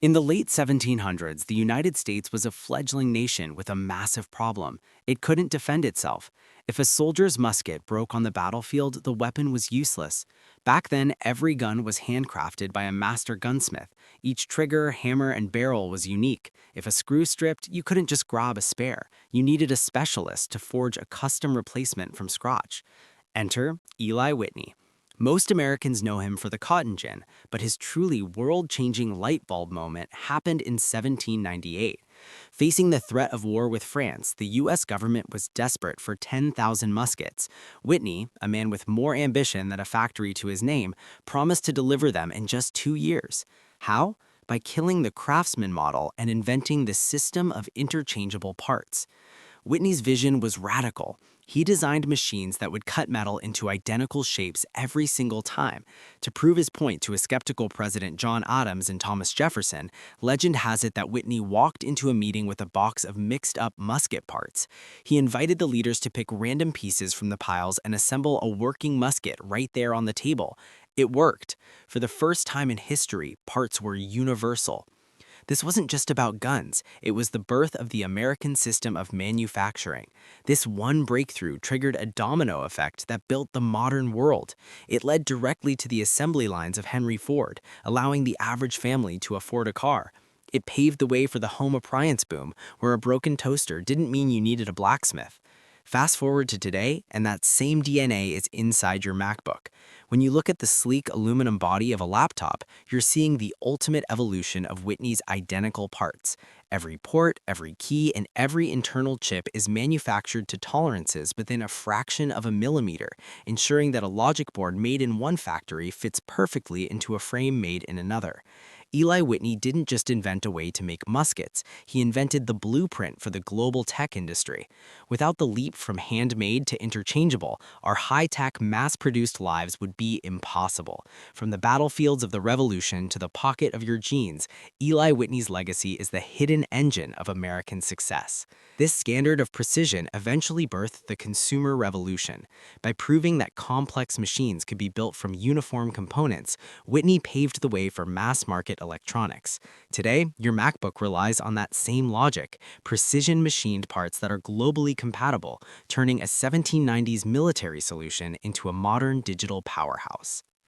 In the late 1700s, the United States was a fledgling nation with a massive problem. It couldn't defend itself. If a soldier's musket broke on the battlefield, the weapon was useless. Back then, every gun was handcrafted by a master gunsmith. Each trigger, hammer, and barrel was unique. If a screw stripped, you couldn't just grab a spare. You needed a specialist to forge a custom replacement from scratch. Enter Eli Whitney. Most Americans know him for the cotton gin, but his truly world-changing light bulb moment happened in 1798. Facing the threat of war with France, the U.S. government was desperate for 10,000 muskets. Whitney, a man with more ambition than a factory to his name, promised to deliver them in just 2 years. How? By killing the craftsman model and inventing the system of interchangeable parts. Whitney's vision was radical. He designed machines that would cut metal into identical shapes every single time. To prove his point to a skeptical President John Adams and Thomas Jefferson, legend has it that Whitney walked into a meeting with a box of mixed-up musket parts. He invited the leaders to pick random pieces from the piles and assemble a working musket right there on the table. It worked. For the first time in history, parts were universal. This wasn't just about guns, it was the birth of the American system of manufacturing. This one breakthrough triggered a domino effect that built the modern world. It led directly to the assembly lines of Henry Ford, allowing the average family to afford a car. It paved the way for the home appliance boom, where a broken toaster didn't mean you needed a blacksmith. Fast forward to today, and that same DNA is inside your MacBook. When you look at the sleek aluminum body of a laptop, you're seeing the ultimate evolution of Whitney's identical parts. Every port, every key, and every internal chip is manufactured to tolerances within a fraction of a millimeter, ensuring that a logic board made in one factory fits perfectly into a frame made in another. Eli Whitney didn't just invent a way to make muskets, he invented the blueprint for the global tech industry. Without the leap from handmade to interchangeable, our high-tech, mass-produced lives would be impossible. From the battlefields of the Revolution to the pocket of your jeans, Eli Whitney's legacy is the hidden engine of American success. This standard of precision eventually birthed the consumer revolution. By proving that complex machines could be built from uniform components, Whitney paved the way for mass-market electronics. Today, your MacBook relies on that same logic, precision-machined parts that are globally compatible, turning a 1790s military solution into a modern digital powerhouse.